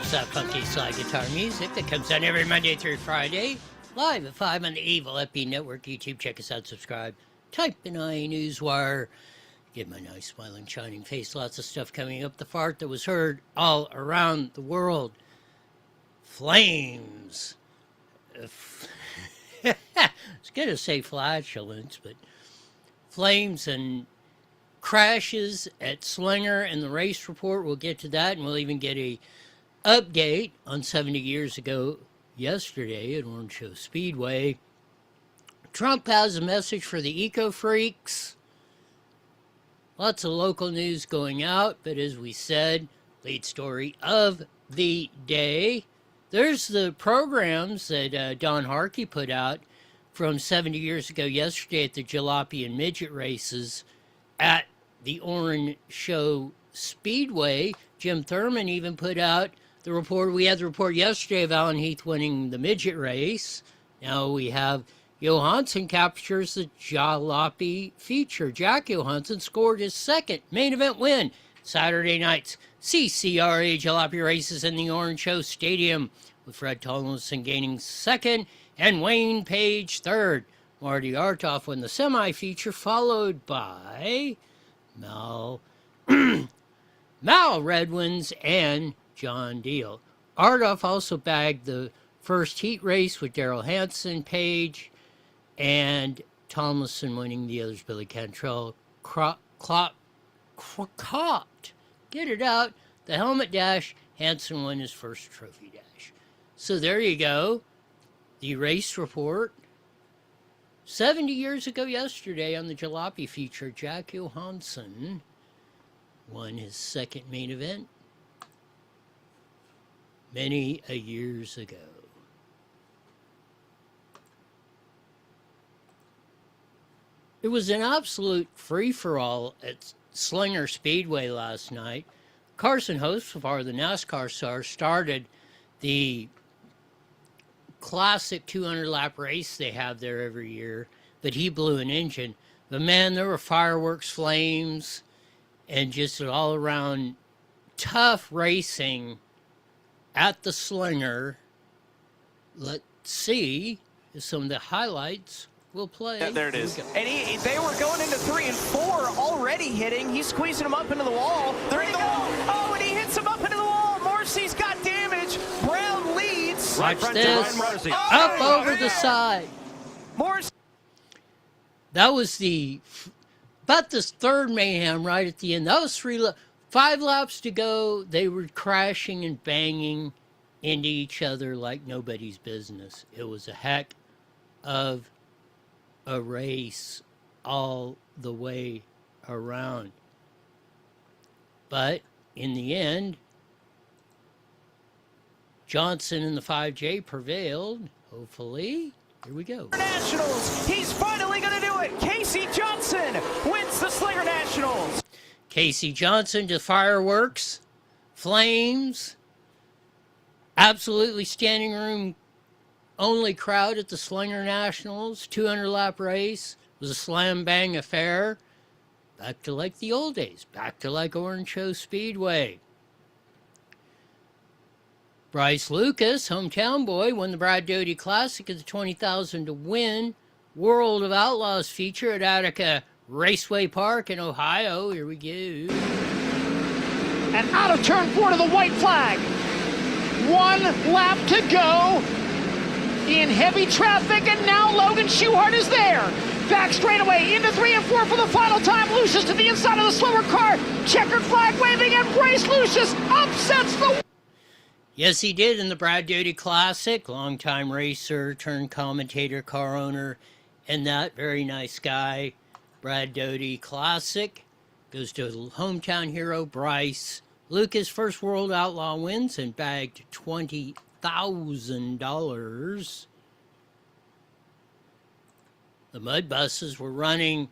Laps, that funky slide guitar music that comes out every Monday through Friday, live at 5 on the Evil FB Network YouTube. Check us out, subscribe, type in iNewsWire, get my nice smiling shining face. Lots of stuff coming up. The fart that was heard all around the world. Flames. I was going to say flatulence, but flames and crashes at Slinger and the race report. We'll get to that, and we'll even get a update on 70 years ago yesterday at Orange Show Speedway. Trump has a message for the eco-freaks. Lots of local news going out, but as we said, lead story of the day. There's the programs that Don Harkey put out from 70 years ago yesterday at the Jalopy and Midget races at the Orange Show Speedway. Jim Thurman even put out the report. We had the report yesterday of Alan Heath winning the midget race. Now we have Johansson captures the Jalopy feature. Jack Johansson scored his second main event win Saturday night's CCRA Jalopy races in the Orange Show Stadium, with Fred Tomlinson gaining second and Wayne Page third. Marty Artoff won the semi-feature, followed by Mal Redwins and John Deal. Artoff also bagged the first heat race with Darrell Hansen, Page, and Tomlinson winning the others. Billy Cantrell caught. Get it out. The helmet dash. Hansen won his first trophy dash. So there you go. The race report. 70 years ago yesterday on the Jalopy feature, Jack Johansson won his second main event many a years ago. It was an absolute free-for-all at Slinger Speedway last night. Carson Hocevar, the NASCAR star, started the classic 200-lap race they have there every year, but he blew an engine. But man, there were fireworks, flames, and just an all-around tough racing at the Slinger. Let's see if some of the highlights will play. Yeah, there it is. And they were going into 3 and 4 already hitting. He's squeezing them up into the wall. There you go. Oh, and he hits them up into the wall. Morrissey's got damage. Brown leads. Watch this. Up over the side. Morrissey. That was about this third mayhem right at the end. That was 5 laps to go. They were crashing and banging into each other like nobody's business. It was a heck of a race all the way around. But in the end, Johnson and the 5J prevailed. Hopefully, here we go. Nationals. He's finally going to do it. Casey Johnson wins the Slinger Nationals. Casey Johnson to fireworks, flames, absolutely standing room only crowd at the Slinger Nationals. 200-lap race. It was a slam-bang affair. Back to like the old days. Back to like Orange Show Speedway. Bryce Lucas, hometown boy, won the Brad Doty Classic at the 20,000 to win World of Outlaws feature at Attica Raceway Park in Ohio. Here we go. And out of turn 4 to the white flag. 1 lap to go in heavy traffic, and now Logan Schuchart is there. Back straightaway into 3 and 4 for the final time. Lucius to the inside of the slower car. Checkered flag waving, and Bryce Lucius upsets the... Yes, he did in the Brad Doty Classic. Longtime racer, turned commentator, car owner, and that very nice guy. Brad Doty Classic goes to hometown hero Bryce Lucas. First World Outlaw wins and bagged $20,000. The Mud Buses were running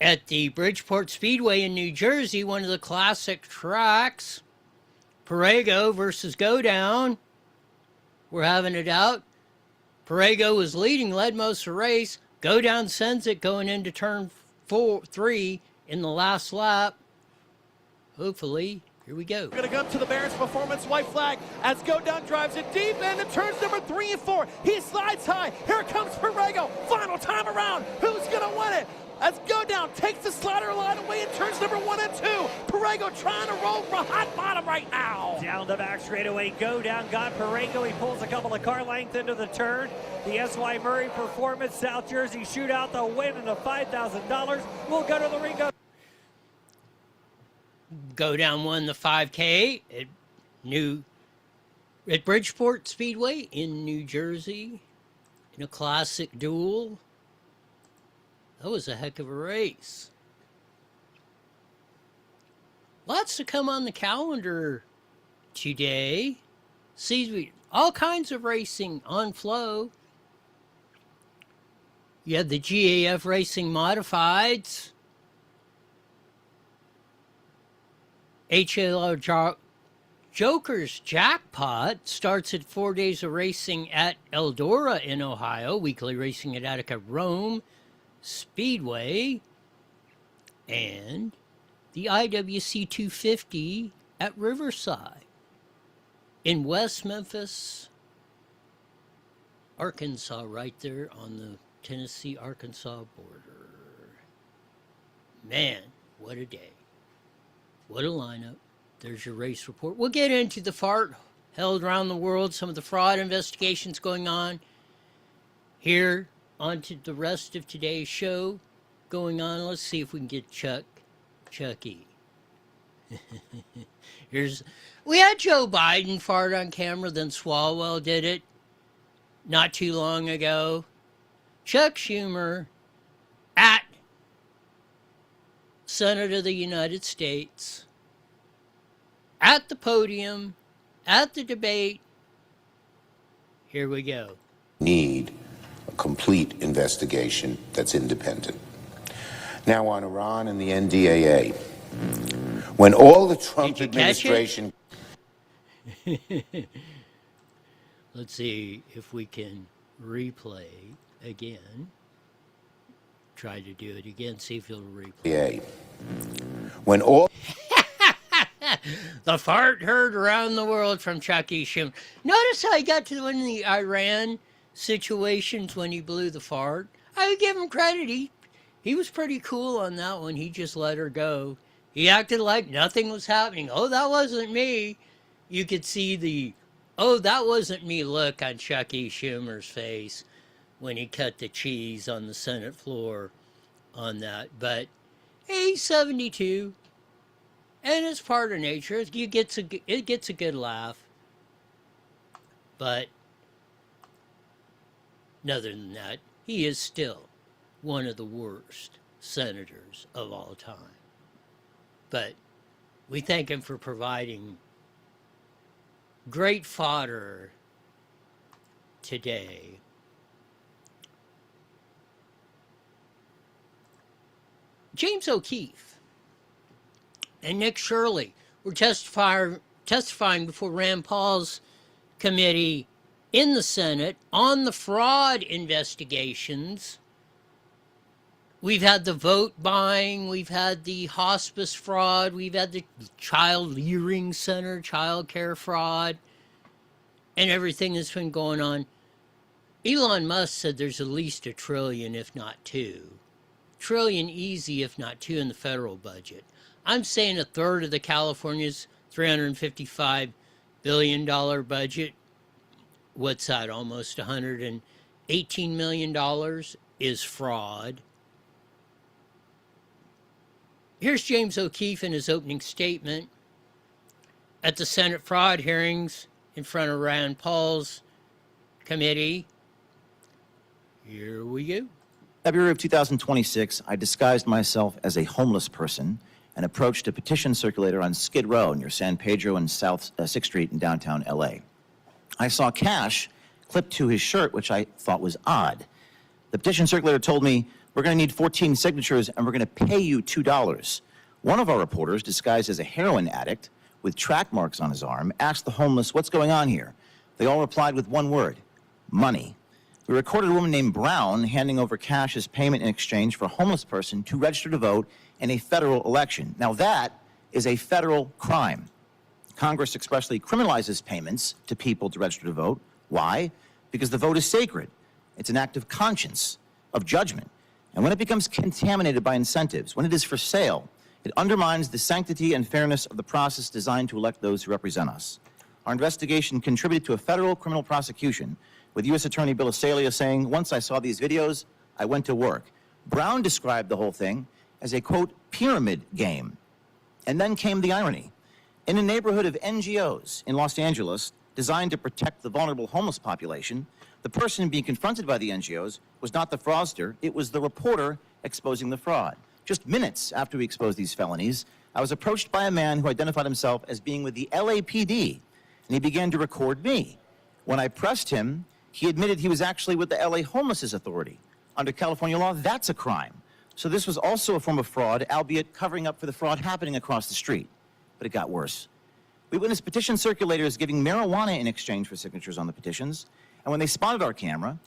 at the Bridgeport Speedway in New Jersey, one of the classic tracks. Perego versus Go Down. We're having it out. Perego was leading, led most of the race. Go Down sends it going into turn 3 in the last lap. Hopefully, Here we go. Going to come to the Barons Performance white flag as Go Down drives it deep and it turns number 3 and 4. He slides high. Here comes Perego. Final time around. Who's going to win it? As Go Down takes the slider line away and turns number 1 and 2. Perego trying to roll for hot bottom right now. Down the back straightaway, Go Down got Perego. He pulls a couple of car lengths into the turn. The S.Y. Murray Performance South Jersey Shootout, the win and the $5,000 will go to the ring. Go Down won the 5K at Bridgeport Speedway in New Jersey in a classic duel. That was a heck of a race. Lots to come on the calendar today. See, all kinds of racing on flow. You have the GAF Racing Modifieds. HLR Joker's Jackpot starts at 4 days of racing at Eldora in Ohio. Weekly racing at Attica Rome Speedway. And the IWC 250 at Riverside in West Memphis, Arkansas, right there on the Tennessee-Arkansas border. Man, what a day. What a lineup. There's your race report. We'll get into the fart held around the world, some of the fraud investigations going on. Here, on to the rest of today's show going on. Let's see if we can get Chucky. We had Joe Biden fart on camera, then Swalwell did it not too long ago. Chuck Schumer at Senate of the United States, at the podium, at the debate. Here we go. Need a complete investigation that's independent. Now on Iran and the NDAA, when all the Trump administration... Let's see if we can replay again. Try to do it again, see if you'll replay. When all... The fart heard around the world from Chucky Schumer. Notice how he got to one of the Iran situations when he blew the fart. I would give him credit. He was pretty cool on that one. He just let her go. He acted like nothing was happening. Oh, that wasn't me. You could see the, oh, that wasn't me look on Chucky Schumer's face when he cut the cheese on the Senate floor on that. But hey, he's 72. And it's part of nature. It gets a good laugh. But other than that, he is still one of the worst senators of all time. But we thank him for providing great fodder today. James O'Keefe and Nick Shirley were testifying before Rand Paul's committee in the Senate on the fraud investigations. We've had the vote buying, we've had the hospice fraud, we've had the child hearing center, child care fraud, and everything that's been going on. Elon Musk said there's at least $1 trillion, if not $2 trillion easy, if not $2 in the federal budget. I'm saying a third of the California's $355 billion budget, what's that, almost $118 million, is fraud. Here's James O'Keefe in his opening statement at the Senate fraud hearings in front of Rand Paul's committee. Here we go. February of 2026, I disguised myself as a homeless person and approached a petition circulator on Skid Row near San Pedro and South 6th Street in downtown LA. I saw cash clipped to his shirt, which I thought was odd. The petition circulator told me, we're going to need 14 signatures and we're going to pay you $2. One of our reporters, disguised as a heroin addict with track marks on his arm, asked the homeless, what's going on here? They all replied with one word, money. We recorded a woman named Brown handing over cash as payment in exchange for a homeless person to register to vote in a federal election. Now that is a federal crime. Congress expressly criminalizes payments to people to register to vote. Why? Because the vote is sacred. It's an act of conscience, of judgment. And when it becomes contaminated by incentives, when it is for sale, it undermines the sanctity and fairness of the process designed to elect those who represent us. Our investigation contributed to a federal criminal prosecution, with U.S. Attorney Bill Asalia saying, "Once I saw these videos, I went to work." Brown described the whole thing as a, quote, pyramid game. And then came the irony. In a neighborhood of NGOs in Los Angeles designed to protect the vulnerable homeless population, the person being confronted by the NGOs was not the fraudster, it was the reporter exposing the fraud. Just minutes after we exposed these felonies, I was approached by a man who identified himself as being with the LAPD, and he began to record me. When I pressed him, he admitted he was actually with the LA Homelessness Authority. Under California law, that's a crime. So this was also a form of fraud, albeit covering up for the fraud happening across the street. But it got worse. We witnessed petition circulators giving marijuana in exchange for signatures on the petitions. And when they spotted our camera,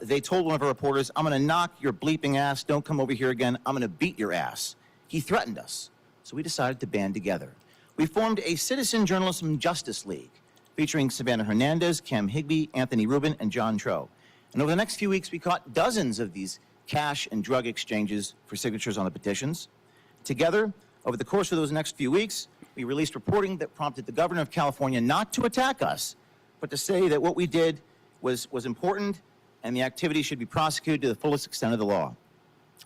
they told one of our reporters, "I'm going to knock your bleeping ass. Don't come over here again. I'm going to beat your ass." He threatened us. So we decided to band together. We formed a Citizen Journalism Justice League featuring Savannah Hernandez, Cam Higbee, Anthony Rubin, and John Tro. And over the next few weeks, we caught dozens of these cash and drug exchanges for signatures on the petitions. Together, over the course of those next few weeks, we released reporting that prompted the governor of California not to attack us, but to say that what we did was important and the activity should be prosecuted to the fullest extent of the law.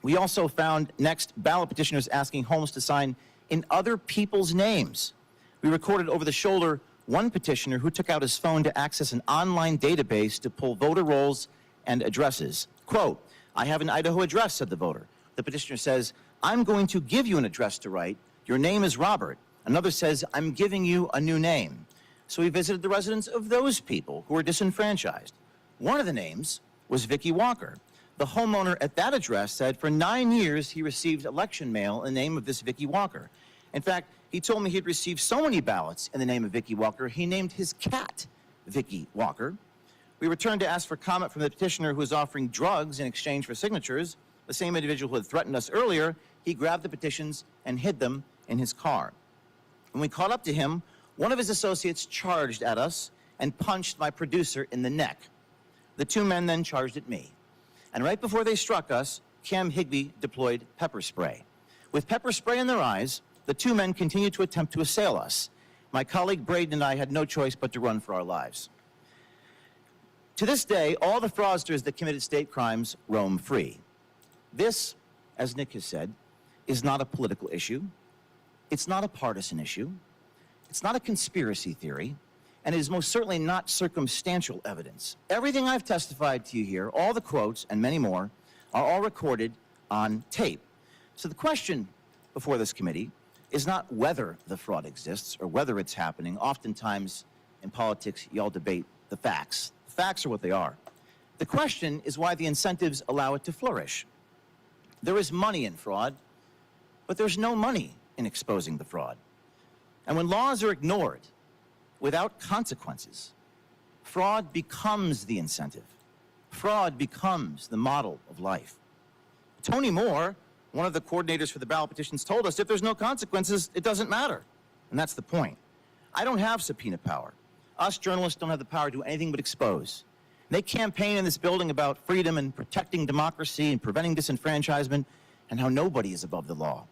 We also found next ballot petitioners asking homeless to sign in other people's names. We recorded over the shoulder one petitioner who took out his phone to access an online database to pull voter rolls and addresses. Quote, "I have an Idaho address," said the voter. The petitioner says, "I'm going to give you an address to write. Your name is Robert." Another says, "I'm giving you a new name." So we visited the residence of those people who were disenfranchised. One of the names was Vicky Walker. The homeowner at that address said for 9 years he received election mail in the name of this Vicky Walker. In fact, he told me he'd received so many ballots in the name of Vicky Walker, he named his cat Vicky Walker. We returned to ask for comment from the petitioner who was offering drugs in exchange for signatures. The same individual who had threatened us earlier, he grabbed the petitions and hid them in his car. When we caught up to him, one of his associates charged at us and punched my producer in the neck. The two men then charged at me. And right before they struck us, Cam Higbee deployed pepper spray. With pepper spray in their eyes, the two men continued to attempt to assail us. My colleague Braden and I had no choice but to run for our lives. To this day, all the fraudsters that committed state crimes roam free. This, as Nick has said, is not a political issue. It's not a partisan issue. It's not a conspiracy theory. And it is most certainly not circumstantial evidence. Everything I've testified to you here, all the quotes and many more, are all recorded on tape. So the question before this committee is not whether the fraud exists or whether it's happening. Oftentimes in politics, y'all debate the facts. The facts are what they are. The question is why the incentives allow it to flourish. There is money in fraud, but there's no money in exposing the fraud. And when laws are ignored without consequences, fraud becomes the incentive. Fraud becomes the model of life. Tony Moore, one of the coordinators for the ballot petitions, told us if there's no consequences, it doesn't matter. And that's the point. I don't have subpoena power. Us journalists don't have the power to do anything but expose. They campaign in this building about freedom and protecting democracy and preventing disenfranchisement and how nobody is above the law.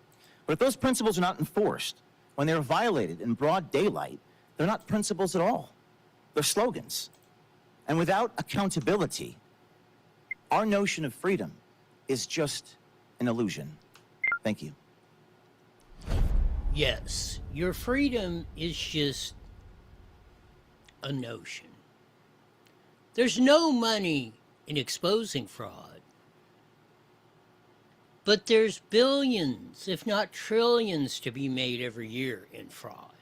But if those principles are not enforced, when they're violated in broad daylight, they're not principles at all. They're slogans. And without accountability, our notion of freedom is just an illusion. Thank you. Yes, your freedom is just a notion. There's no money in exposing fraud, but there's billions, if not trillions, to be made every year in fraud.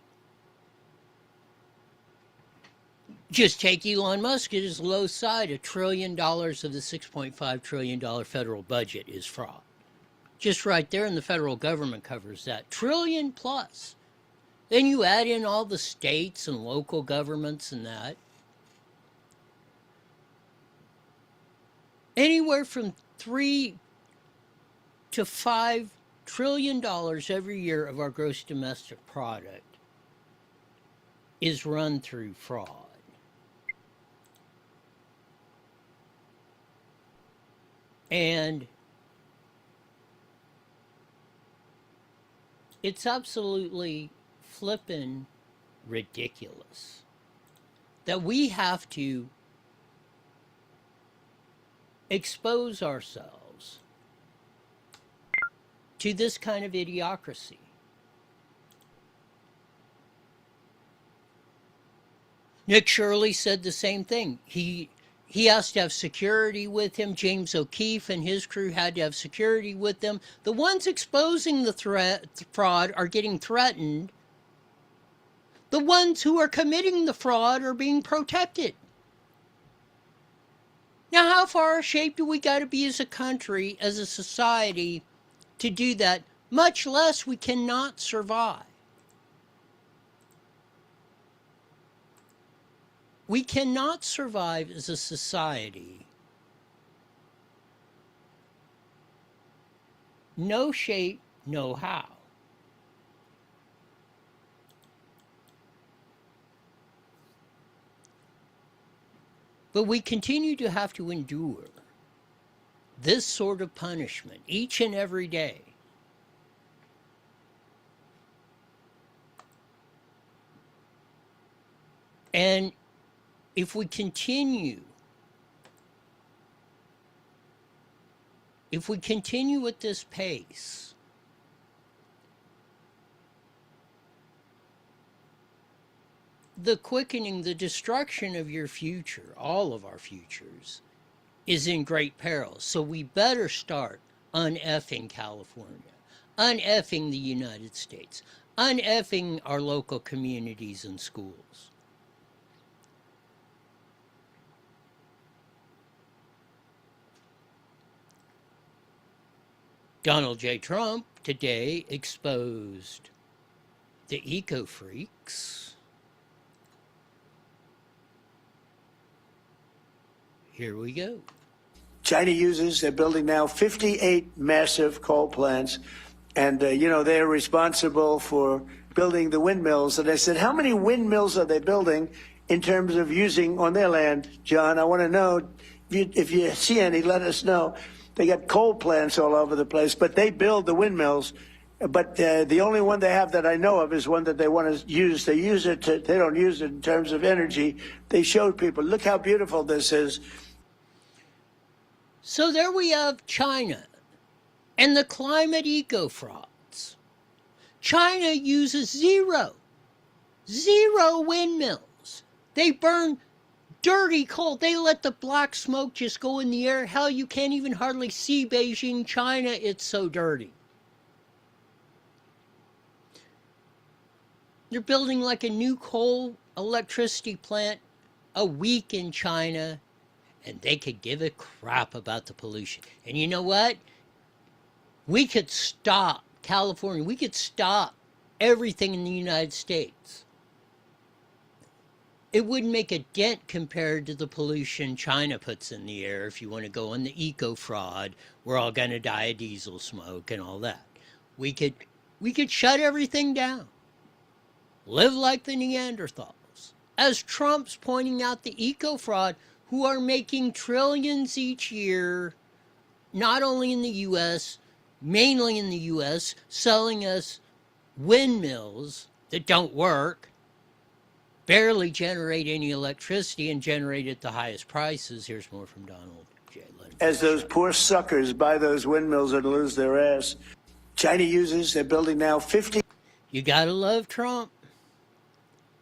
Just take Elon Musk at his low side. $1 trillion of the $6.5 trillion federal budget is fraud. Just right there, and the federal government covers that. Trillion plus. Then you add in all the states and local governments and that. Anywhere from $3 to $5 trillion every year of our gross domestic product is run through fraud. And it's absolutely flippin' ridiculous that we have to expose ourselves to this kind of idiocracy. Nick Shirley said the same thing. He has to have security with him. James O'Keefe and his crew had to have security with them. The ones exposing the fraud are getting threatened. The ones who are committing the fraud are being protected. Now, how far shape do we got to be as a country, as a society, to do that? Much less we cannot survive. We cannot survive as a society. No shape, no how. But we continue to have to endure this sort of punishment each and every day. And if we continue at this pace, the quickening, the destruction of your future, all of our futures, is in great peril. So we better start un-effing California, un-effing the United States, un-effing our local communities and schools. Donald J. Trump today exposed the eco-freaks. Here we go. China uses, they're building now 58 massive coal plants. And, they're responsible for building the windmills. And I said, how many windmills are they building in terms of using on their land? John, I want to know, if you see any, let us know. They got coal plants all over the place, but they build the windmills. But the only one they have that I know of is one that they want to use. They use it, they don't use it in terms of energy. They showed people, look how beautiful this is. So there we have China and the climate eco-frauds. China uses zero windmills. They burn dirty coal. They let the black smoke just go in the air. Hell, you can't even hardly see Beijing, China. It's so dirty. They're building like a new coal electricity plant a week in China, and they could give a crap about the pollution. And you know what? We could stop California. We could stop everything in the United States. It wouldn't make a dent compared to the pollution China puts in the air. If you want to go on the eco-fraud, we're all going to die of diesel smoke and all that. We could shut everything down. Live like the Neanderthals. As Trump's pointing out, the eco-fraud, who are making trillions each year, not only in the U.S., mainly in the U.S., selling us windmills that don't work, barely generate any electricity, and generate at the highest prices. Here's more from Donald J. As those poor suckers buy those windmills and lose their ass. China uses, they're building now 50. You gotta love Trump.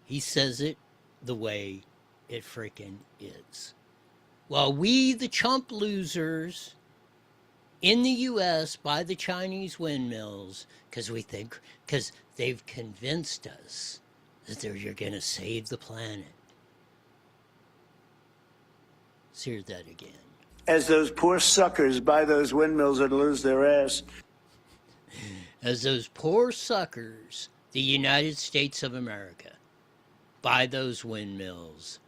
He says it the way it freaking is. While we, the chump losers in the U.S., buy the Chinese windmills because they've convinced us that you're going to save the planet. Let's hear that again. As those poor suckers buy those windmills and lose their ass. As those poor suckers, the United States of America, buy those windmills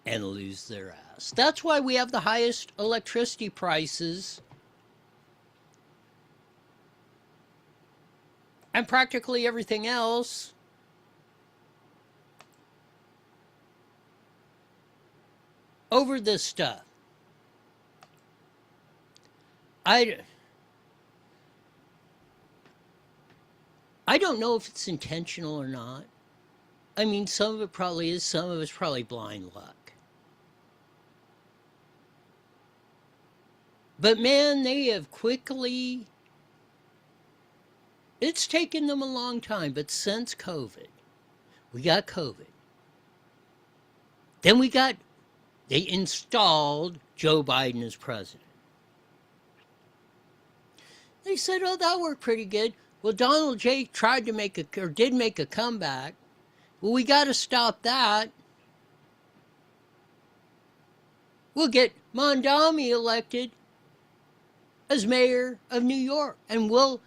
and lose their ass. That's why we have the highest electricity prices and practically everything else over this stuff. I don't know if it's intentional or not. I mean, some of it probably is, some of it's probably blind luck. But man, they have quickly, it's taken them a long time, but since COVID, we got COVID. Then they installed Joe Biden as president. They said, oh, that worked pretty good. Well, Donald J. did make a comeback. Well, we got to stop that. We'll get Mondami elected as mayor of New York, and we'll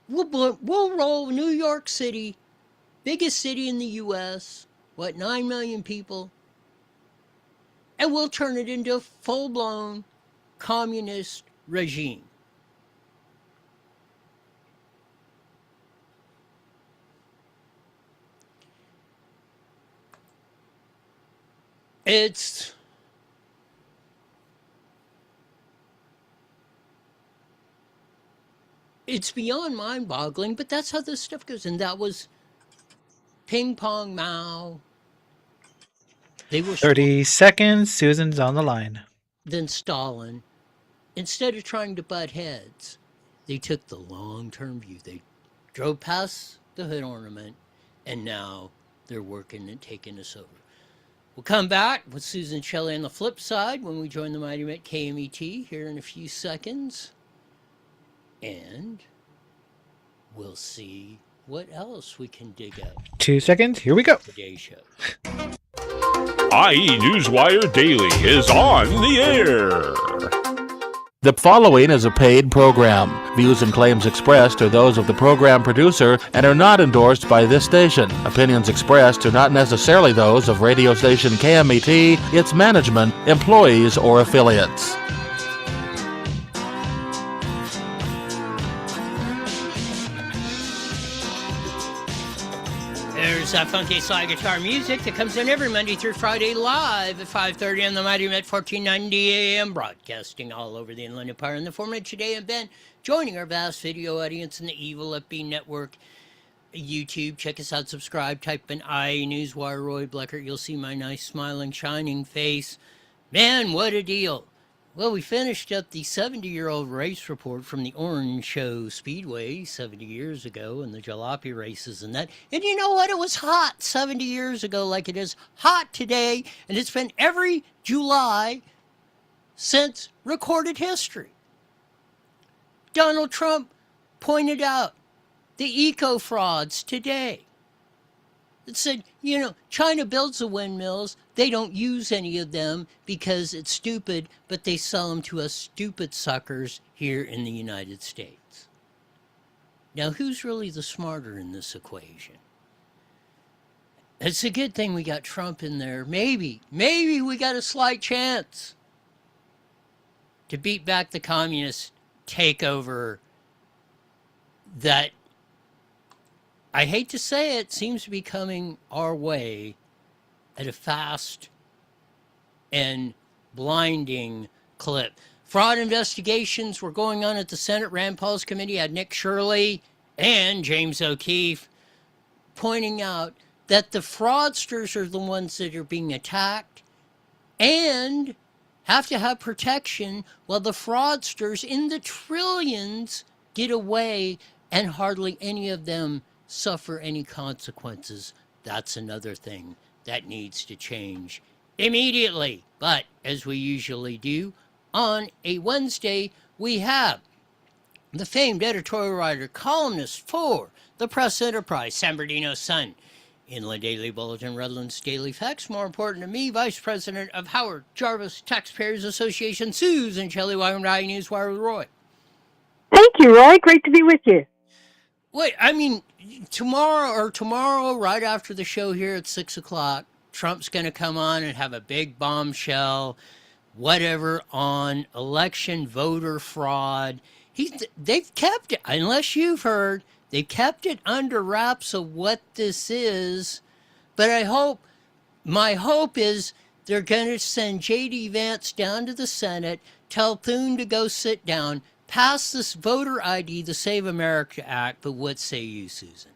roll New York City, biggest city in the U.S., 9 million people, and we'll turn it into a full-blown communist regime. It's beyond mind-boggling, but that's how this stuff goes. And that was Ping Pong Mao. They were 30 seconds. Susan's on the line. Then Stalin. Instead of trying to butt heads, they took the long-term view. They drove past the hood ornament, and now they're working and taking us over. We'll come back with Susan Shelley on the flip side when we join the Mighty Met KMET here in a few seconds. And we'll see what else we can dig up. 2 seconds. Here we go. Today's show. IE Newswire Daily is on the air. The following is a paid program. Views and claims expressed are those of the program producer and are not endorsed by this station. Opinions expressed are not necessarily those of radio station KMET, its management, employees, or affiliates. There's that funky slide guitar music that comes in every Monday through Friday live at 5:30 on the Mighty Met 1490 AM, broadcasting all over the Inland Empire in the format today. And Ben, joining our vast video audience in the Evil FB Network, YouTube. Check us out, subscribe, type in IE Newswire Roy Bleckert. You'll see my nice, smiling, shining face. Man, what a deal. Well, we finished up the 70-year-old race report from the Orange Show Speedway 70 years ago and the jalopy races and that. And you know what? It was hot 70 years ago like it is hot today, and it's been every July since recorded history. Donald Trump pointed out the eco-frauds today. It said, you know, China builds the windmills. They don't use any of them because it's stupid, but they sell them to us stupid suckers here in the United States. Now, who's really the smarter in this equation? It's a good thing we got Trump in there. Maybe we got a slight chance to beat back the communist takeover that, I hate to say it, seems to be coming our way at a fast and blinding clip. Fraud investigations were going on at the Senate. Rand Paul's committee had Nick Shirley and James O'Keefe pointing out that the fraudsters are the ones that are being attacked and have to have protection, while the fraudsters in the trillions get away and hardly any of them suffer any consequences. That's another thing that needs to change immediately. But as we usually do on a Wednesday, we have the famed editorial writer, columnist for the Press Enterprise, San Bernardino Sun, Inland Daily Bulletin, Redlands Daily Facts. More important to me, Vice President of Howard Jarvis Taxpayers Association, Susan Shelley, welcome to IE Newswire with Roy. Thank you, Roy. Great to be with you. Wait, I mean, tomorrow, right after the show here at 6 o'clock, Trump's going to come on and have a big bombshell, whatever, on election voter fraud. They've kept it, unless you've heard, they've kept it under wraps of what this is. But my hope is They're going to send J.D. Vance down to the Senate, tell Thune to go sit down, pass this voter ID, the Save America Act. But what say you, Susan?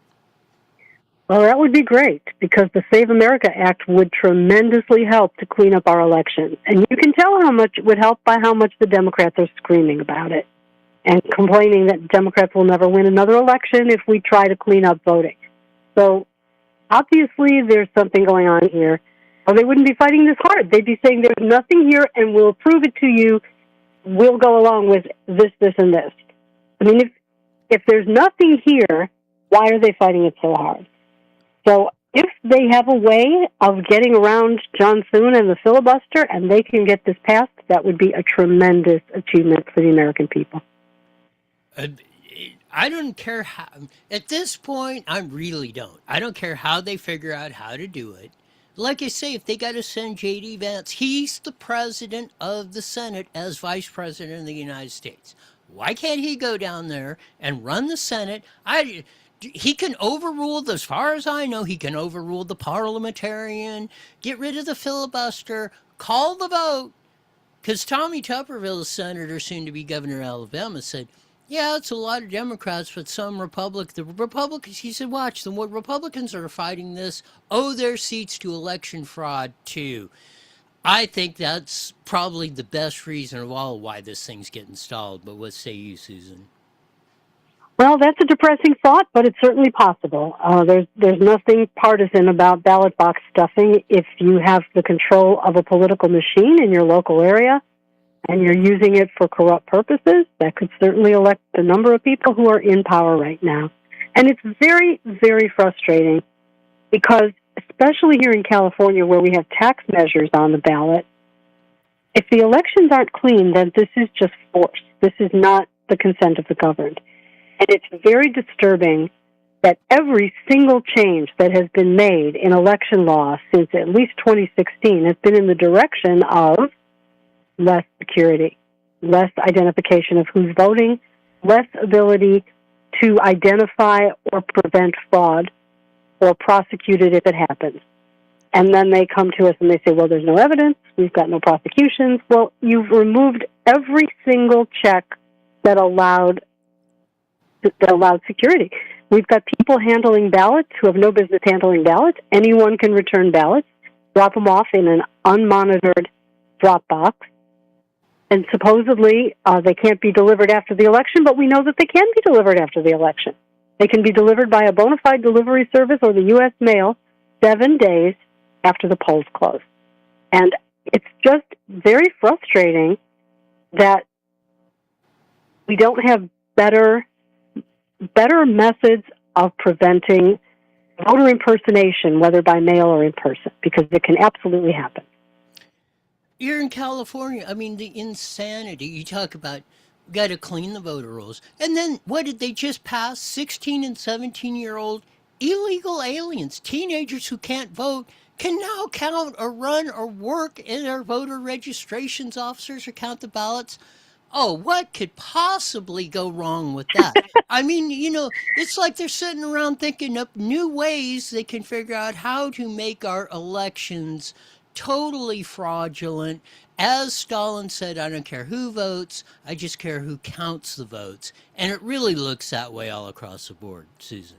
Well, that would be great, because the Save America Act would tremendously help to clean up our elections. And you can tell how much it would help by how much the Democrats are screaming about it and complaining that Democrats will never win another election if we try to clean up voting. So obviously there's something going on here, or they wouldn't be fighting this hard. They'd be saying there's nothing here and we'll prove it to you. We'll go along with this, this, and this. I mean, if there's nothing here, why are they fighting it so hard? So if they have a way of getting around John Thune and the filibuster and they can get this passed, that would be a tremendous achievement for the American people. I don't care how. At this point, I really don't. I don't care how they figure out how to do it. Like I say, if they got to send J.D. Vance, he's the president of the Senate as vice president of the United States. Why can't he go down there and run the Senate? He can overrule, as far as I know, he can overrule the parliamentarian, get rid of the filibuster, call the vote. Because Tommy Tuberville, the senator, soon to be governor of Alabama, said, yeah, it's a lot of Democrats, but some Republicans, he said, watch them. What Republicans are fighting this owe their seats to election fraud, too. I think that's probably the best reason of all why this thing's getting stalled. But what say you, Susan? Well, that's a depressing thought, but it's certainly possible. There's nothing partisan about ballot box stuffing. If you have the control of a political machine in your local area and you're using it for corrupt purposes, that could certainly elect the number of people who are in power right now. And it's very, very frustrating because, especially here in California where we have tax measures on the ballot, if the elections aren't clean, then this is just force. This is not the consent of the governed. And it's very disturbing that every single change that has been made in election law since at least 2016 has been in the direction of less security, less identification of who's voting, less ability to identify or prevent fraud or prosecute it if it happens. And then they come to us and they say, well, there's no evidence, we've got no prosecutions. Well, you've removed every single check that allowed security. We've got people handling ballots who have no business handling ballots. Anyone can return ballots, drop them off in an unmonitored drop box, and supposedly they can't be delivered after the election, but we know that they can be delivered after the election. They can be delivered by a bona fide delivery service or the U.S. mail 7 days after the polls close. And it's just very frustrating that we don't have better methods of preventing voter impersonation, whether by mail or in person, because it can absolutely happen. Here in California, I mean, the insanity. You talk about, got to clean the voter rolls. And then what did they just pass? 16 and 17-year-old illegal aliens, teenagers who can't vote, can now count or run or work in our voter registrations officers or count the ballots. Oh, what could possibly go wrong with that? I mean, it's like they're sitting around thinking up new ways they can figure out how to make our elections totally fraudulent. As Stalin said, I don't care who votes, I just care who counts the votes. And it really looks that way all across the board, Susan.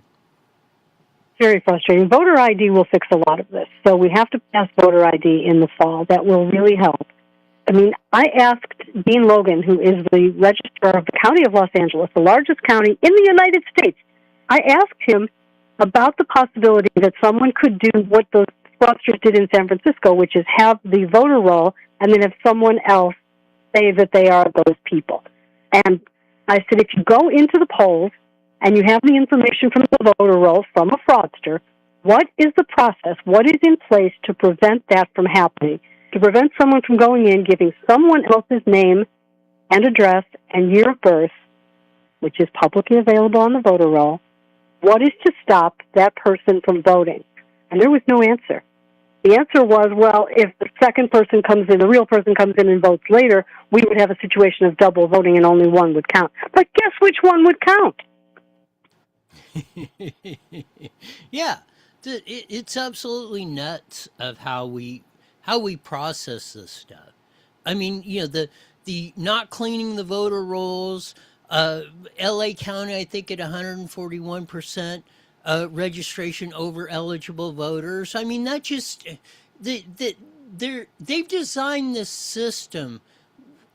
Very frustrating. Voter ID will fix a lot of this. So we have to pass voter ID in the fall. That will really help. I mean, I asked Dean Logan, who is the registrar of the County of Los Angeles, the largest county in the United States. I asked him about the possibility that someone could do what those fraudsters did in San Francisco, which is have the voter roll and then have someone else say that they are those people. And I said, if you go into the polls and you have the information from the voter roll from a fraudster, what is the process? What is in place to prevent that from happening? To prevent someone from going in, giving someone else's name and address and year of birth, which is publicly available on the voter roll, what is to stop that person from voting? And there was no answer. The answer was, well, if the second person comes in, the real person comes in and votes later, we would have a situation of double voting and only one would count. But guess which one would count? Yeah, it's absolutely nuts of how we how we process this stuff. I mean, the not cleaning the voter rolls, L.A. County, I think at 141% registration over eligible voters. I mean, that just they've designed this system.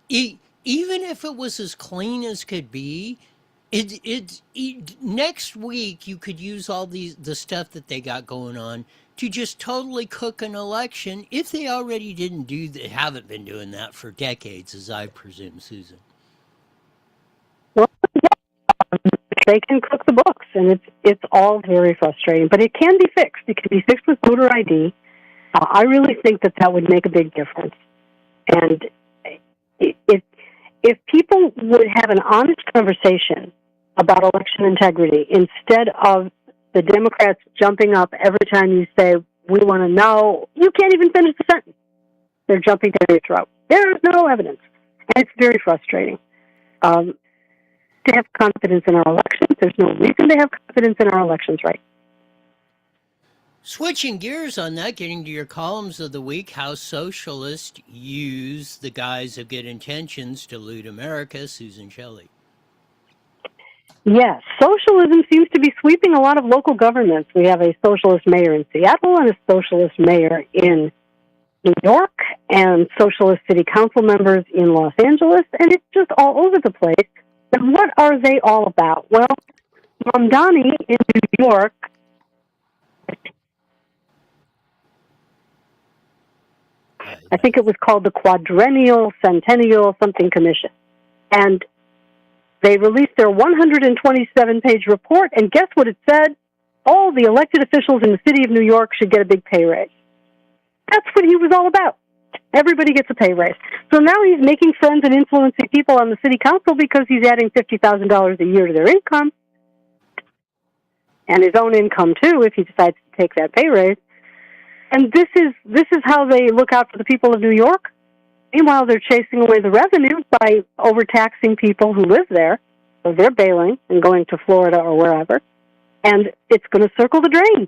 Even if it was as clean as could be, next week you could use all the stuff that they got going on to just totally cook an election if they already didn't haven't been doing that for decades, as I presume, Susan. Well, they can cook the books, and it's all very frustrating. But it can be fixed. It can be fixed with voter ID. I really think that would make a big difference. And if people would have an honest conversation about election integrity instead of the Democrats jumping up every time you say, we want to know, you can't even finish the sentence. They're jumping down your throat. There's no evidence. And it's very frustrating. To have confidence in our elections, there's no reason to have confidence in our elections right. Switching gears on that, getting to your columns of the week, how socialists use the guise of good intentions to loot America, Susan Shelley. Yes, socialism seems to be sweeping a lot of local governments. We have a socialist mayor in Seattle and a socialist mayor in New York and socialist city council members in Los Angeles, and it's just all over the place. And what are they all about? Well, Mamdani in New York I think it was called the Quadrennial Centennial something Commission. And they released their 127-page report, and guess what it said? All the elected officials in the city of New York should get a big pay raise. That's what he was all about. Everybody gets a pay raise. So now he's making friends and influencing people on the city council because he's adding $50,000 a year to their income, and his own income, too, if he decides to take that pay raise. And this is how they look out for the people of New York. Meanwhile, they're chasing away the revenue by overtaxing people who live there. So they're bailing and going to Florida or wherever. And it's going to circle the drain.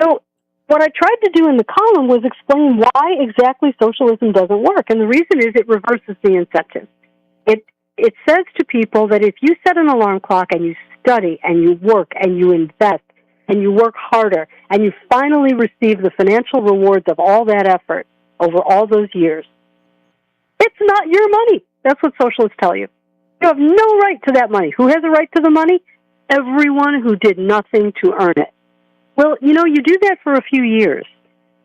So what I tried to do in the column was explain why exactly socialism doesn't work. And the reason is it reverses the incentive. It says to people that if you set an alarm clock and you study and you work and you invest and you work harder and you finally receive the financial rewards of all that effort over all those years, it's not your money. That's what socialists tell you. You have no right to that money. Who has a right to the money? Everyone who did nothing to earn it. Well, you do that for a few years,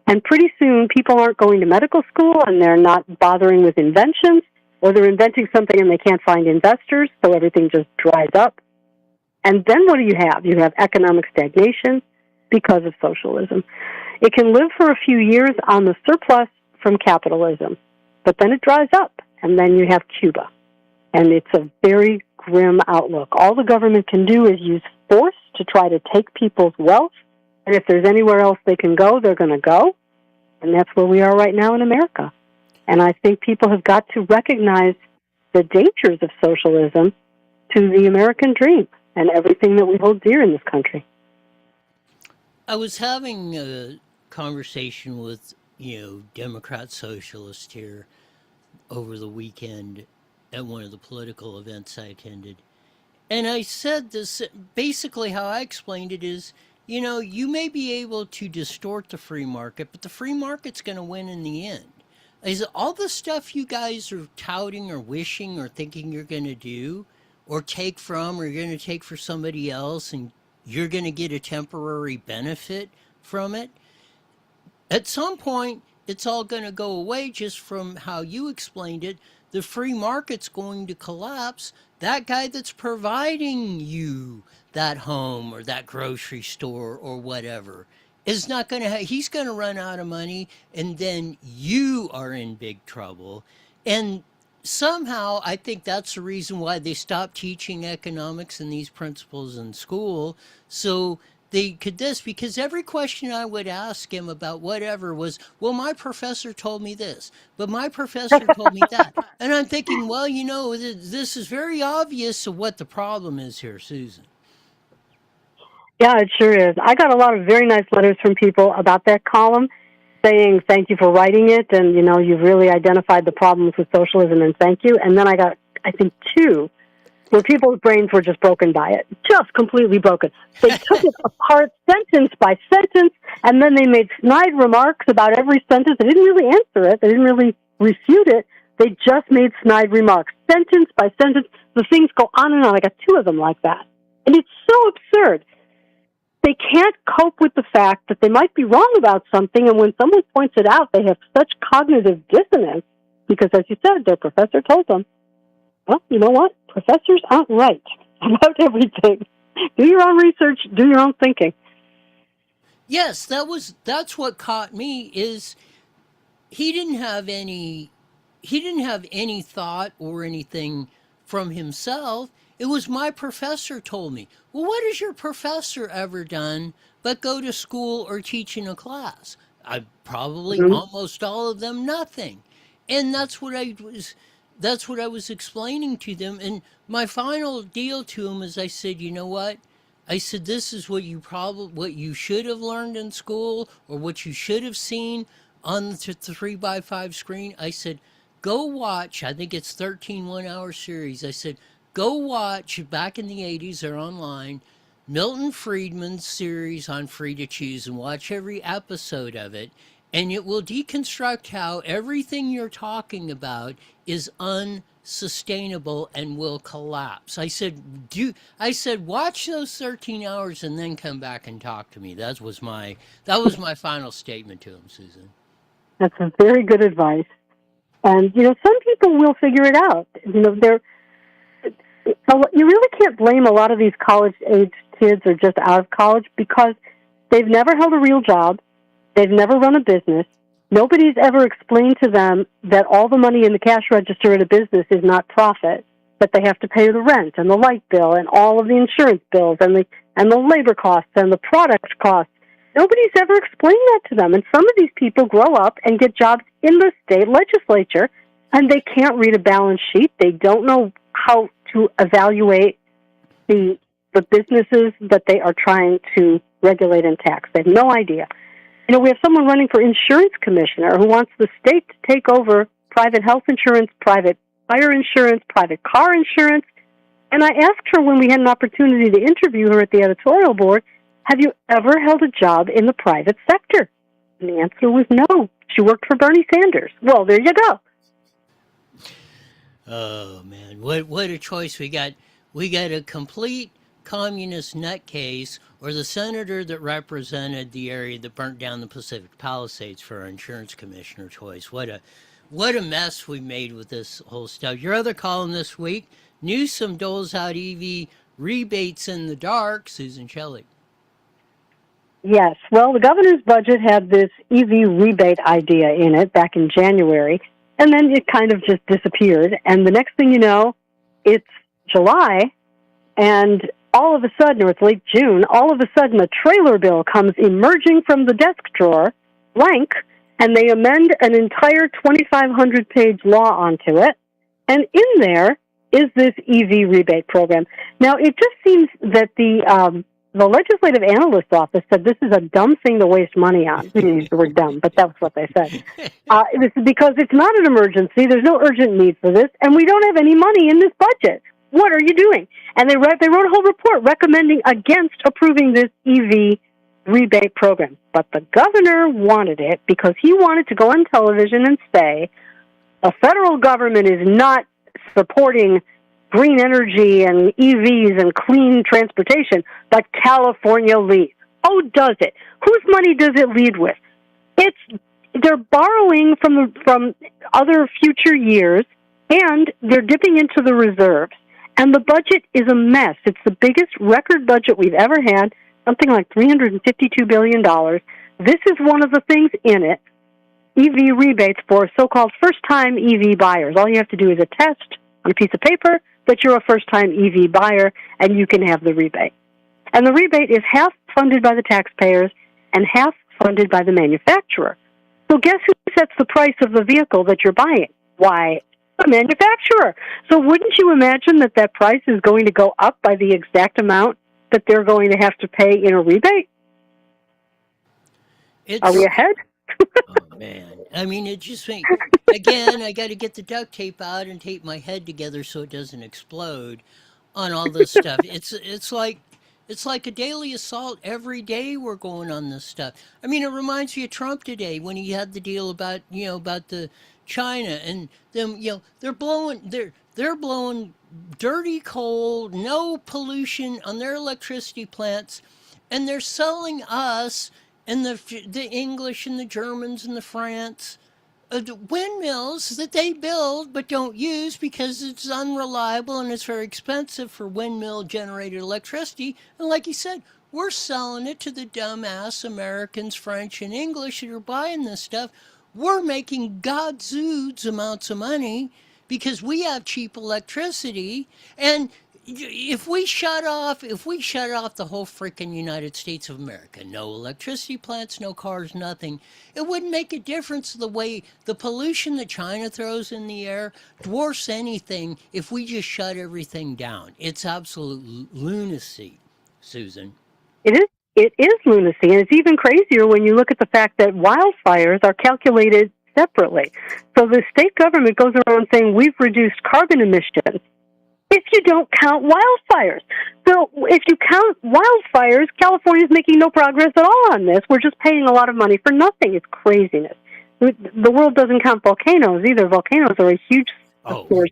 and pretty soon people aren't going to medical school and they're not bothering with inventions, or they're inventing something and they can't find investors, so everything just dries up. And then what do you have? You have economic stagnation because of socialism. It can live for a few years on the surplus from capitalism, but then it dries up, and then you have Cuba. And it's a very grim outlook. All the government can do is use force to try to take people's wealth, and if there's anywhere else they can go, they're going to go. And that's where we are right now in America. And I think people have got to recognize the dangers of socialism to the American dream and everything that we hold dear in this country. I was having a conversation with, Democrat socialists here over the weekend at one of the political events I attended. And I said this, basically how I explained it is, you may be able to distort the free market, but the free market's going to win in the end. Is all the stuff you guys are touting or wishing or thinking you're going to do or take from or you're going to take for somebody else and you're going to get a temporary benefit from it? At some point, it's all going to go away just from how you explained it. The free market's going to collapse. That guy that's providing you that home or that grocery store or whatever is not going to he's going to run out of money, and then you are in big trouble. And somehow I think that's the reason why they stopped teaching economics and these principles in school, so they could because every question I would ask him about whatever was, well, my professor told me this, but my professor told me that. And I'm thinking, well, this is very obvious of what the problem is here, Susan. Yeah, it sure is. I got a lot of very nice letters from people about that column. saying thank you for writing it, and you've really identified the problems with socialism, and thank you. And then I got, I think, 2 where people's brains were just broken by it, just completely broken. They took it apart sentence by sentence, and then they made snide remarks about every sentence. They didn't really answer it. They didn't really refute it. They just made snide remarks, sentence by sentence. The things go on and on. I got 2 of them like that. And it's so absurd. They can't cope with the fact that they might be wrong about something, and when someone points it out, they have such cognitive dissonance because, as you said, their professor told them, well, you know what? Professors aren't right about everything. Do your own research, do your own thinking. Yes, that's what caught me is he didn't have any thought or anything from himself. It was my professor told me. Well, what has your professor ever done but go to school or teach in a class? I probably almost all of them nothing. And that's what I was explaining to them. And my final deal to them is I said, you know what? I said, this is what you should have learned in school or what you should have seen on the 3x5 screen. I said, go watch, I think it's 13 one-hour series. I said, go watch, back in the 80s, they're online, Milton Friedman's series on Free to Choose and watch every episode of it. And it will deconstruct how everything you're talking about is unsustainable and will collapse. I said, watch those 13 hours and then come back and talk to me. That was my final statement to him, Susan. That's a very good advice. And, some people will figure it out. You really can't blame a lot of these college-age kids or just out of college because they've never held a real job. They've never run a business. Nobody's ever explained to them that all the money in the cash register in a business is not profit, that they have to pay the rent and the light bill and all of the insurance bills and the labor costs and the product costs. Nobody's ever explained that to them. And some of these people grow up and get jobs in the state legislature, and they can't read a balance sheet. They don't know how to evaluate the businesses that they are trying to regulate and tax. They have no idea. We have someone running for insurance commissioner who wants the state to take over private health insurance, private fire insurance, private car insurance. And I asked her when we had an opportunity to interview her at the editorial board, have you ever held a job in the private sector? And the answer was no. She worked for Bernie Sanders. Well, there you go. Oh, man. What a choice we got. We got a complete communist nutcase, or the senator that represented the area that burnt down the Pacific Palisades for our insurance commissioner choice. What a mess we made with this whole stuff. Your other column this week, Newsom doles out EV rebates in the dark. Susan Shelley. Yes. Well, the governor's budget had this EV rebate idea in it back in January, and then it kind of just disappeared. And the next thing you know, it's July, and all of a sudden, or it's late June, all of a sudden a trailer bill comes emerging from the desk drawer, blank, and they amend an entire 2,500-page law onto it. And in there is this EV rebate program. Now, it just seems that the Legislative Analyst's Office said this is a dumb thing to waste money on. We didn't use the word dumb, but that's what they said. This is because it's not an emergency. There's no urgent need for this, and we don't have any money in this budget. What are you doing? And they wrote a whole report recommending against approving this EV rebate program. But the governor wanted it because he wanted to go on television and say, the federal government is not supporting green energy and EVs and clean transportation, but California leads. Oh, does it? Whose money does it lead with? They're borrowing from other future years, and they're dipping into the reserves. And the budget is a mess. It's the biggest record budget we've ever had, something like $352 billion. This is one of the things in it, EV rebates for so-called first-time EV buyers. All you have to do is attest on a piece of paper that you're a first-time EV buyer, and you can have the rebate. And the rebate is half funded by the taxpayers and half funded by the manufacturer. So guess who sets the price of the vehicle that you're buying? Why, the manufacturer. So wouldn't you imagine that price is going to go up by the exact amount that they're going to have to pay in a rebate? Are we ahead? Oh man, I mean, it just makes again. I got to get the duct tape out and tape my head together so it doesn't explode on all this stuff. It's like a daily assault every day. We're going on this stuff. I mean, it reminds me of Trump today when he had the deal about about the China and them. They're blowing dirty coal, no pollution on their electricity plants, and they're selling us and the English and the Germans and the France the windmills that they build but don't use because it's unreliable and it's very expensive for windmill generated electricity. And like you said, we're selling it to the dumbass Americans, French, and English that are buying this stuff. We're making gadzoods amounts of money because we have cheap electricity. And if we shut off the whole freaking United States of America, no electricity plants, no cars, nothing, it wouldn't make a difference. The way the pollution that China throws in the air dwarfs anything if we just shut everything down. It's absolute lunacy, Susan. It is. It is lunacy, and it's even crazier when you look at the fact that wildfires are calculated separately. So the state government goes around saying we've reduced carbon emissions if you don't count wildfires. So if you count wildfires, California's making no progress at all on this. We're just paying a lot of money for nothing. It's craziness. The world doesn't count volcanoes either. Volcanoes are a huge source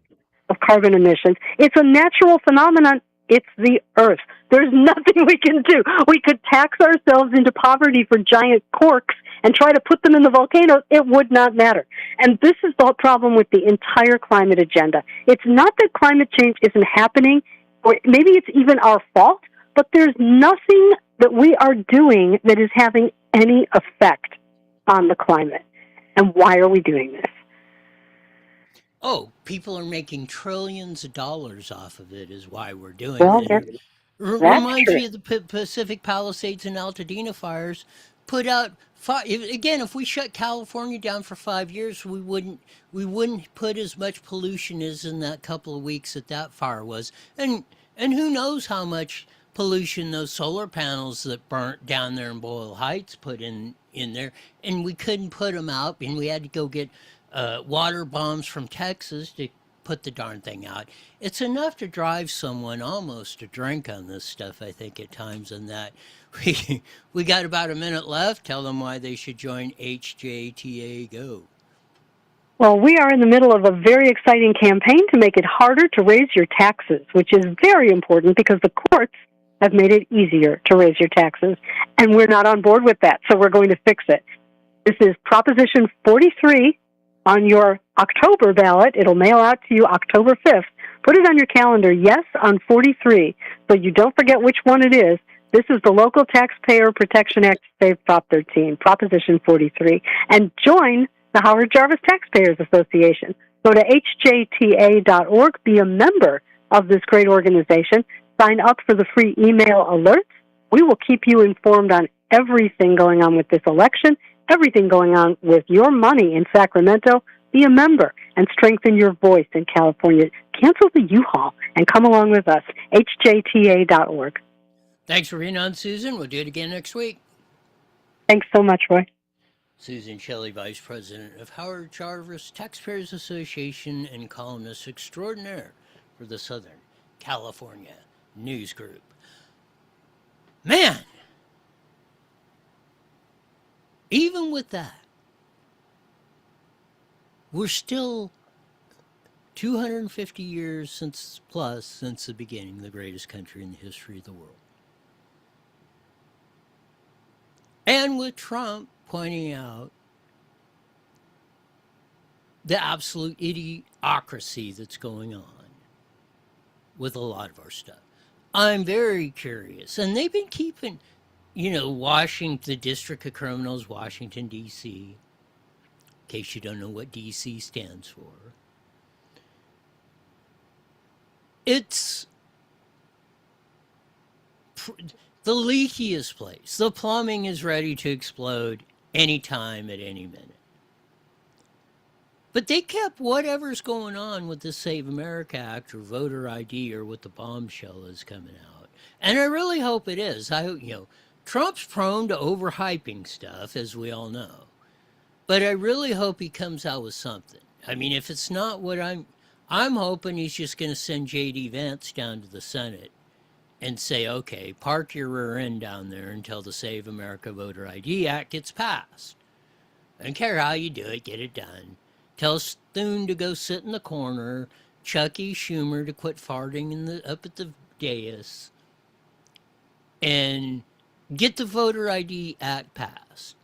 of carbon emissions. It's a natural phenomenon. It's the Earth. There's nothing we can do. We could tax ourselves into poverty for giant corks and try to put them in the volcanoes. It would not matter. And this is the problem with the entire climate agenda. It's not that climate change isn't happening, or maybe it's even our fault, but there's nothing that we are doing that is having any effect on the climate. And why are we doing this? Oh, people are making trillions of dollars off of it is why we're doing Well, it. that's Reminds true. me of the Pacific Palisades and Altadena fires. Put out again. If we shut California down for 5 years, we wouldn't put as much pollution as in that couple of weeks that fire was. And who knows how much pollution those solar panels that burnt down there in Boyle Heights put in there. And we couldn't put them out, and we had to go get water bombs from Texas to put the darn thing out. It's enough to drive someone almost to drink on this stuff, I think, at times. And that we got about a minute left. Tell them why they should join HJTA Go. Well, we are in the middle of a very exciting campaign to make it harder to raise your taxes, which is very important because the courts have made it easier to raise your taxes, and we're not on board with that, so we're going to fix it. This is Proposition 43 on your October ballot. It'll mail out to you October 5th. Put it on your calendar, yes, on 43, so you don't forget which one it is. This is the Local Taxpayer Protection Act, Save Prop 13, Proposition 43, and join the Howard Jarvis Taxpayers Association. Go to hjta.org, be a member of this great organization, sign up for the free email alerts. We will keep you informed on everything going on with this election, everything going on with your money in Sacramento. Be a member and strengthen your voice in California. Cancel the U-Haul and come along with us, hjta.org. Thanks for being on, Susan. We'll do it again next week. Thanks so much, Roy. Susan Shelley, Vice President of Howard Jarvis Taxpayers Association and columnist extraordinaire for the Southern California News Group. Man, even with that, we're still 250 years since the beginning, the greatest country in the history of the world. And with Trump pointing out the absolute idiocracy that's going on with a lot of our stuff. I'm very curious. And they've been keeping, Washington, the District of Criminals, Washington, D.C., in case you don't know what D.C. stands for. It's the leakiest place. The plumbing is ready to explode anytime at any minute. But they kept whatever's going on with the Save America Act or voter ID or what the bombshell is coming out. And I really hope it is. Trump's prone to overhyping stuff, as we all know. But I really hope he comes out with something. I mean, if it's not what I'm hoping he's just going to send J.D. Vance down to the Senate and say, okay, park your rear end down there until the Save America Voter ID Act gets passed. I don't care how you do it, get it done. Tell Thune to go sit in the corner, Chucky Schumer to quit farting up at the dais, and get the Voter ID Act passed.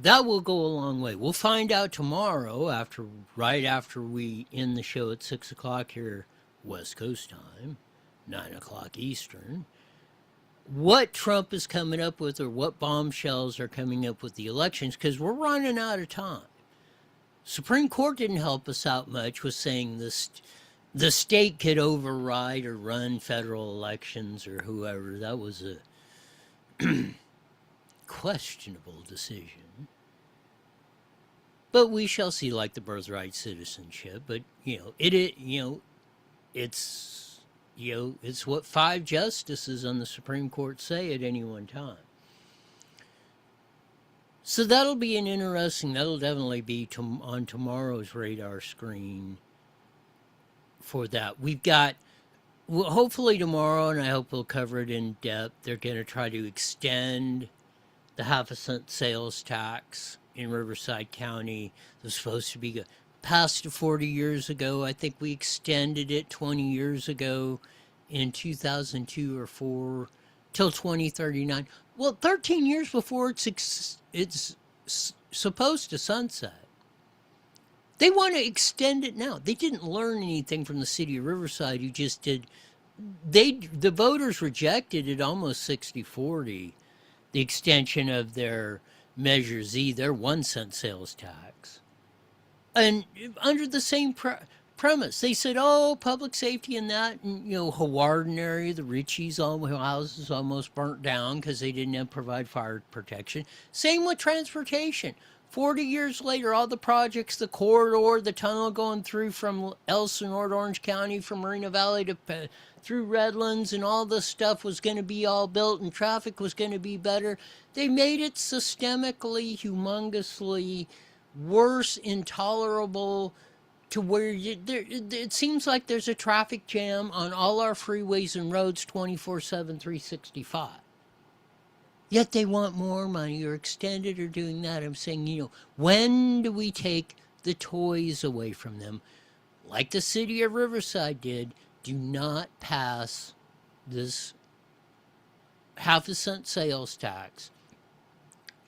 That will go a long way. We'll find out tomorrow, right after we end the show at 6 o'clock here, West Coast time, 9 o'clock Eastern, what Trump is coming up with or what bombshells are coming up with the elections, because we're running out of time. Supreme Court didn't help us out much with saying the state could override or run federal elections or whoever. That was a questionable decision. But we shall see, like the birthright citizenship. But it's what 5 justices on the Supreme Court say at any one time. So that'll definitely be on tomorrow's radar screen for that. We've got, hopefully tomorrow, and I hope we'll cover it in depth, they're going to try to extend the half-a-cent sales tax in Riverside County. It was supposed to be passed 40 years ago. I think we extended it 20 years ago in 2002 or 4 till 2039. Well, 13 years before it's supposed to sunset. They want to extend it now. They didn't learn anything from the city of Riverside, who just did. The voters rejected it almost 60-40, the extension of their Measure Z, their 1 cent sales tax. And under the same premise, they said, oh, public safety and that, and, Hawarden area, the Richies, all houses almost burnt down because they didn't provide fire protection. Same with transportation. 40 years later, all the projects, the corridor, the tunnel going through from Elsinore to Orange County, from Moreno Valley to through Redlands, and all this stuff was going to be all built and traffic was going to be better. They made it systemically, humongously worse, intolerable, to where it seems like there's a traffic jam on all our freeways and roads 24/7, 365. Yet they want more money or extend it or doing that. I'm saying, when do we take the toys away from them? Like the city of Riverside did, do not pass this half-a-cent sales tax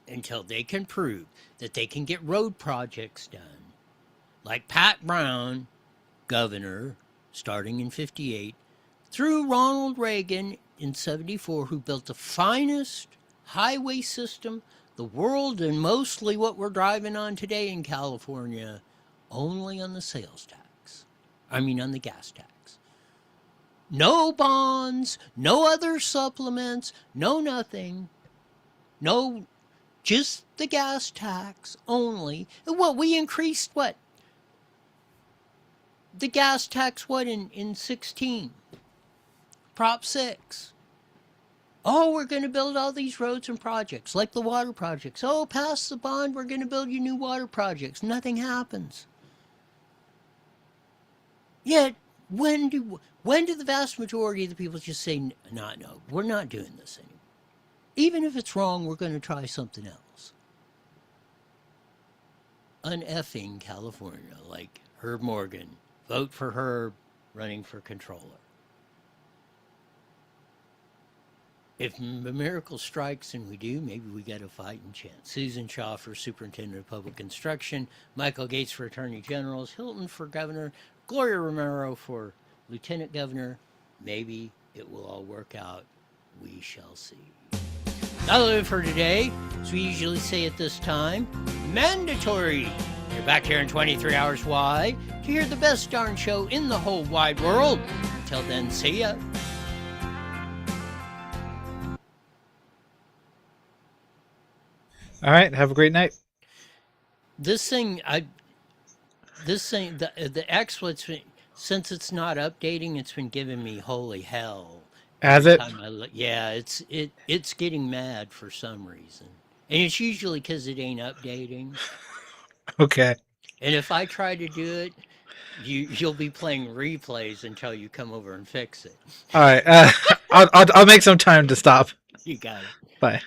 until they can prove that they can get road projects done. Like Pat Brown, governor, starting in 58, through Ronald Reagan in 74, who built the finest highway system the world, and mostly what we're driving on today in California, only on the sales tax. On the gas tax. No bonds, no other supplements, no nothing. No, just the gas tax only. And we increased the gas tax in 16? Prop 6. Oh, we're going to build all these roads and projects, like the water projects. Oh, pass the bond, we're going to build you new water projects. Nothing happens. Yet, when do the vast majority of the people just say, no, we're not doing this anymore? Even if it's wrong, we're going to try something else. Uneffing California, like Herb Morgan. Vote for Herb, running for controller. If a miracle strikes and we do, maybe we got a fighting chance. Susan Shaw for Superintendent of Public Instruction, Michael Gates for Attorney General, Hilton for Governor, Gloria Romero for Lieutenant Governor. Maybe it will all work out. We shall see. That'll do it for today. As we usually say at this time, mandatory. You're back here in 23 hours. Why? To hear the best darn show in the whole wide world. Until then, see ya. All right. Have a great night. The X, since it's not updating, it's been giving me holy hell. Has it? Yeah, it's getting mad for some reason. And it's usually because it ain't updating. Okay. And if I try to do it, you'll be playing replays until you come over and fix it. All right. I'll make some time to stop. You got it. Bye.